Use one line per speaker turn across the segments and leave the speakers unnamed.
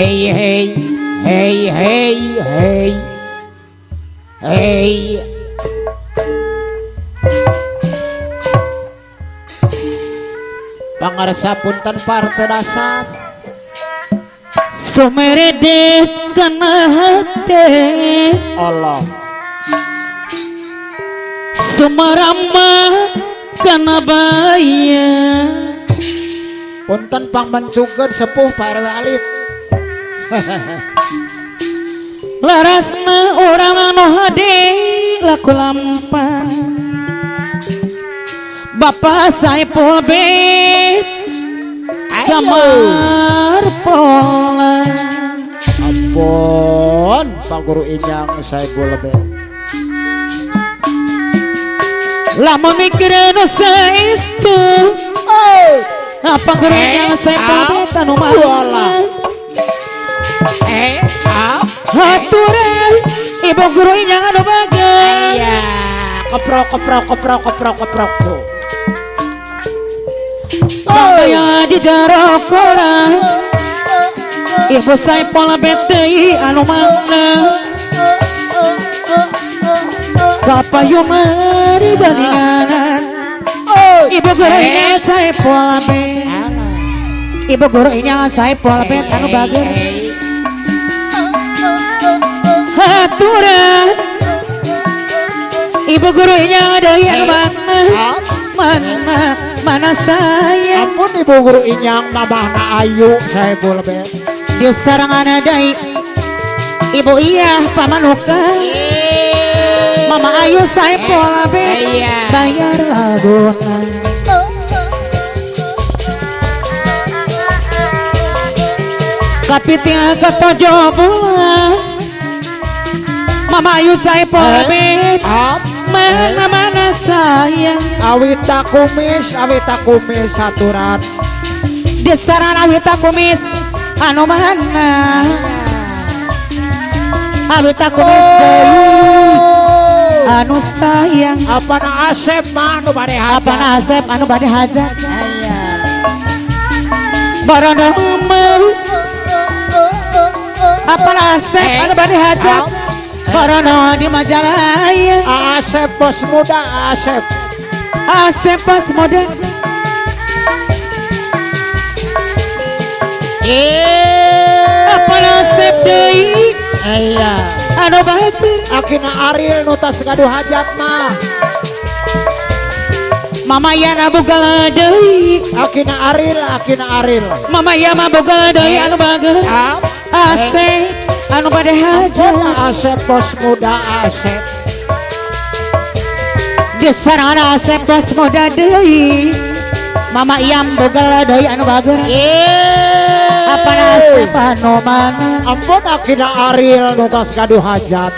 Hey hey hey hey hey hey. Pangarsa punten partedasan
sumerede kana hate
Allah
sumarama kana baya
punten pang mencukeun sepuh Pak RW alit
larasna urang anu hade laku lampah Bapak Saipul Bet kamar pola
ampun Pak Guru Inyang Saipul Bet
lamun mikireun saestu apa Guru Inyang Saipul Bet anu mah haturan Ibu Guru Inyang anu bagus
iya keprok tuh
Bangaya di jarok orang Ibu Saipul Bet anu mana kapayun mari dalinganan Ibu Guru Inyang Saipul Bet Ibu Guru Inyang Saipul Bet anu bagus haturan Ibu Guru Inyang deui anu mana saya
ampun Ibu Guru Inyang mamahna ayu Saipul Bet
di sarangan deui Ibu Iyah pamanuka Mama Ayu Saipul Bet bayar laguna kapiting katojo bulan Mama Ayu Saipul Bet mana sayang
awita kumis saturan
di sarana awita kumis anu mana awita kumis deui anu sayang
apana Asep mah anu bade hajat
apana Asep anu bade hajat
aya
barono apana Asep anu bade hajat barono di Majalaya
Asep bos muda Asep
pas muda apana Asep deui
iya
anu batur
akina Aril nu tas gaduh hajat mah
Mama Yana boga deui
akina Aril
Mama Yana boga deui anu bagus Asep anu bade hajat
Asep bos muda Asep
di sarana Asep bos muda deui Mama Iyam boga deui anu bagus apana Asep anu mana
ampun akina Aril nu tas gaduh hajat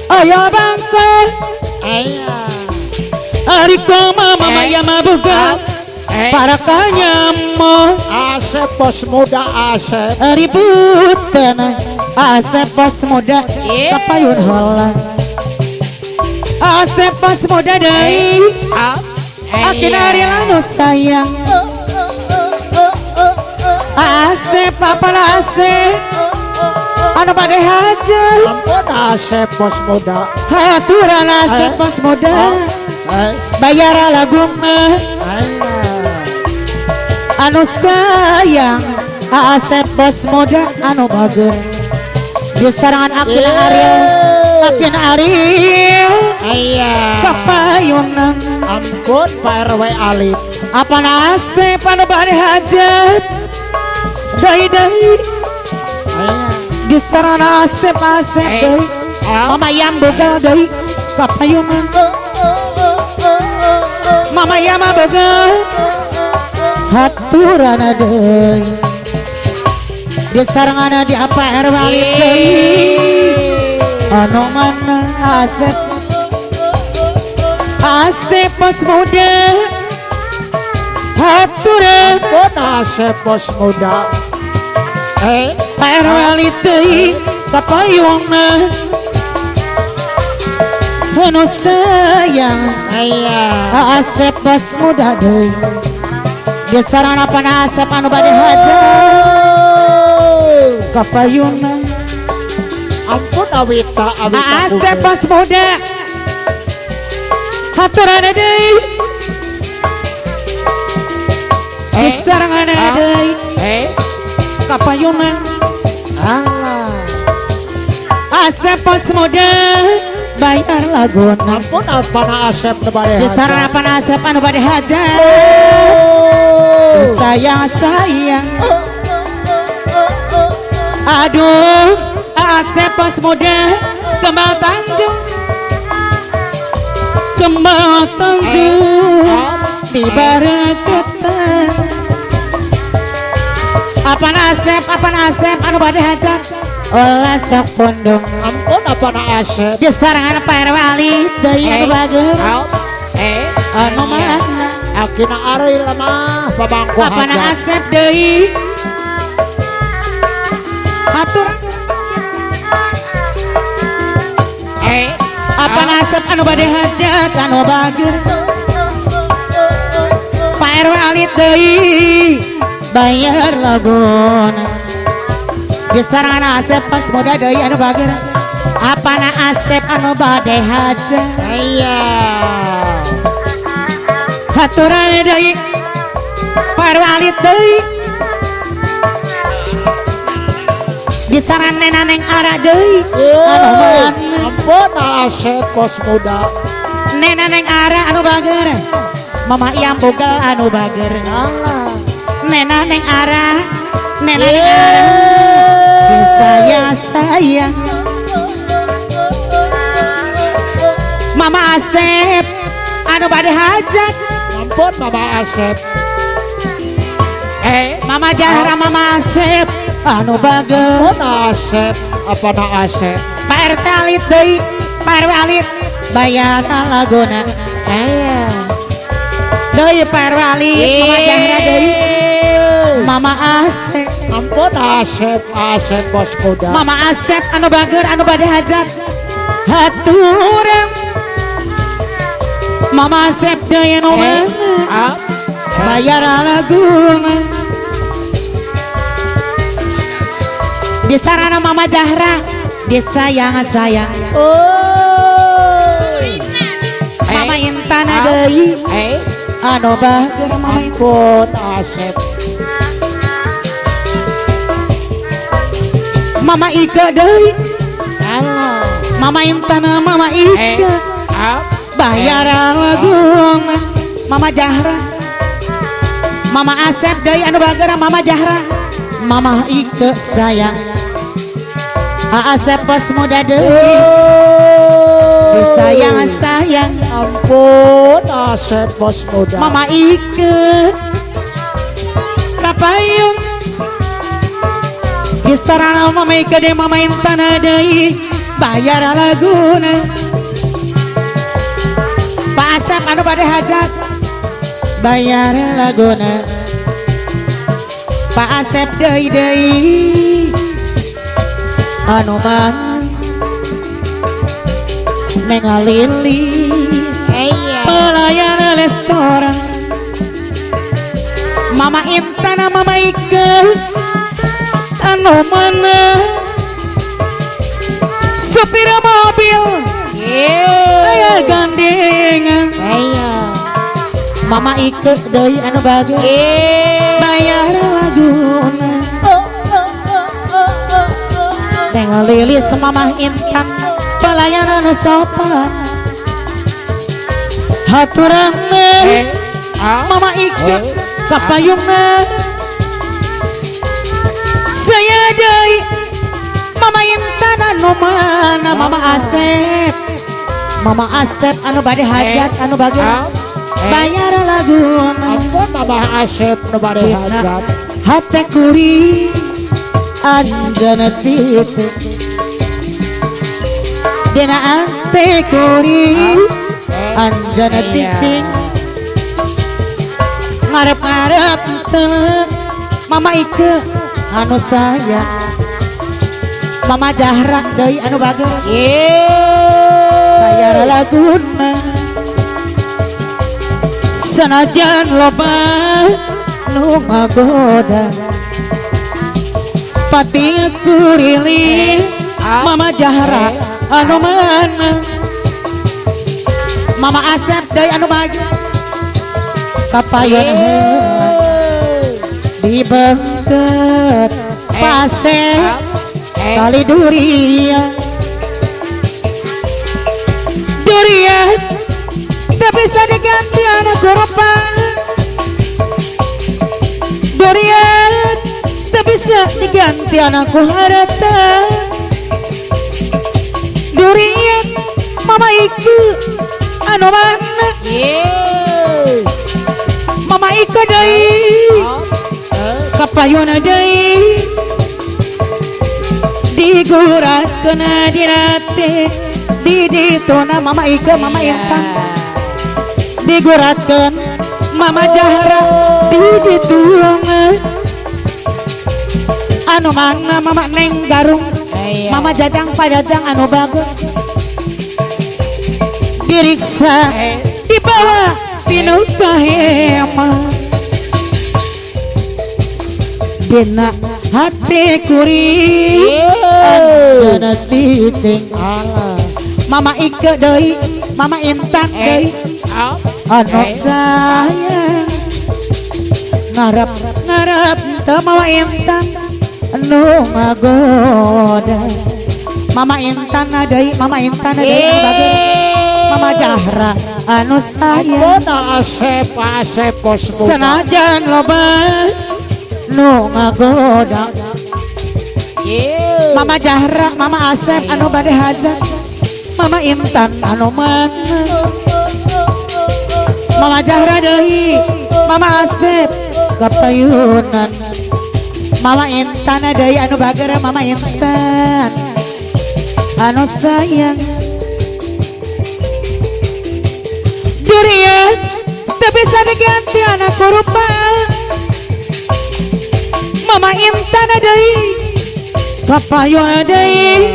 ayo bangke
aya
ari koma Mama Iyam boga para kanyamo
Asep bos muda Asep
ributan Asep bos muda kapayun heula Asep bos muda deui akina Ari anu sayang Asep apana Asep anu bade hajat
ampun Asep bos muda
haturan Asep bos muda bayar laguna anu sayang Asep bos muda anu bager di sarangan akin Ariel kapayunan
ampun Pak RW alit
apana Asep anu bade hajat deui di sarana Asep deui Mama Yam boga deui kapayunan Mama Yam boga haturana deui di sarangana di apa RW alit deui anu mana Asep bos muda haturan
ampun Asep bos muda
RW alit deui kapayunan anu sayang
Iya.
Asep bos muda deui Di sarana panasep anu bade haja kapayuna
Ampun Awita
Asep bos muda haturana deui di sarana deui kapayuna
Allah
Asep bos muda bayar laguna
Ampun apana Asep nu bade
di
haja
sarana panasep anu bade haja sayang aduh Asep bos muda kembal Tanjung di Barakatan apaan Asep anu bade hajat olah sok pondong
Ampun apana Asep
di sarangan Pak Wali deui anu bagus anu mana
Akina Ari lemah babangku
apaan
hajat
Asep deui atur apaan Asep anu bade hajat anu bagus Pak Wali deui bayar laguna di sarangan Asep pas muda deui anu bagus apana Asep anu bade hajat
iya
haturan deui Pak Wali deui di saran Neng Ara deui anu mana
Ampun Asep bos muda
Neng Ara anu bager Mama Iyam boga anu bager
Allah
Neng Ara sayang Mama Asep anu bade hajat
Ampun Mama Asep
Mama Jahra Mama Asep anu bager
Ampun Asep apana Asep
Pak RT alit deui Pak RW alit bayar laguna deui Pak RW alit Mama Jahra deui Mama Asep
Ampun Asep bos muda
Mama Asep anu bager anu bade hajat haturan Mama Asep deui anu mana bayar laguna di sarana Mama Jahra di sayang Mama Intan deui anu bager Mama
Ampun Asep
Mama Ika deui
Allah
Mama Intan Mama Ika bayar laguna Mama Jahra Mama Asep deui anu bager Mama Jahra Mama Ika sayang Asep bos muda deui sayang
Ampun Asep bos muda
Mama Ika kapayung di sarana Mama Ika deui Mama Intan deui bayar laguna Pak Asep anu bade hajat bayar laguna Pak Asep deui anu mah Neng Lilis pelayan restoran Mama Intan Mama Ika anu mana supir mobil aya gandengan Mama Ika deui anu bagus bayar laguna Neng Lilis Mama Intan pelayanan sopan haturan Mama Ika kapayungna saya deui Mama Intan anu mana Mama Asep anu bade hajat anu bagus bayar laguna
Ampun Mama Asep nu bade hajat
hate kuri anjana cici dina ante kuri anjana cici ngarep-ngarep teu Mama Ika anu sayang Mama Jahra deui anu bagus bayar laguna sanajan loba nu ngagoda pati kurili Mama Jahra anu mana Mama Asep deui anu maju kapayon dibengket pase kali durian tak bisa diganti anak rupa durian tak bisa diganti anakku harta durian mama iku anu mana mama iku deui kapayuna deui diguratkeun dirate di dituna mama Ika mama Intan diguratkeun Mama Jahra di dituang anu mana mama Neng Garung mama Jajang Pajajang anu bagus diriksa dibawa pinu kahema dina hati kuri anjana cicing Mama Ika deui Mama Intan deui anu sayang ngarep teu Mama Intan anu ngagoda Mama Intan deui Mama Intan deui bagi Mama Jahra anu sayang
Asep bos
senajan loba nu ngagoda Mama Jahra Mama Asep anu bade hajat Mama Intan anu mana Mama Jahra deui Mama Asep kapayunan Mama Intan deui anu bagara Mama Intan anu sayang durian tak bisa diganti anak rupa Mama Intan deui kapayuna deui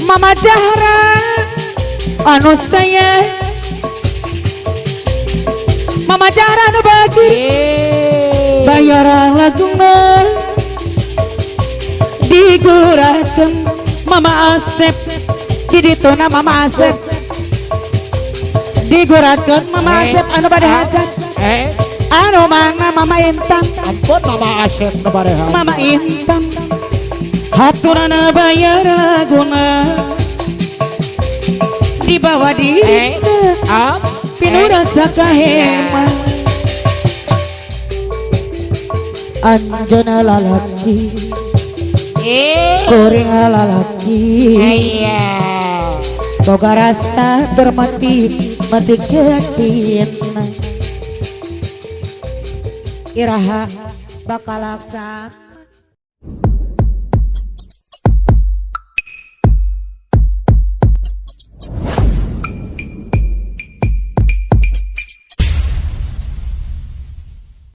Mama Jahra anu sayang Mama Jahra anu bagi bayaran laguna diguratkeun Mama Asep di dituna Mama Asep diguratkeun Mama Asep anu bade hajat anu mana Mama Intan
ampun Mama Asep nu bade hajat
Mama Intan haturana bayar laguna dibawa diriksa pinu rasa kahema anjana lalaki kuring lalaki boga rasa bermati mati ketin iraha bakal laksan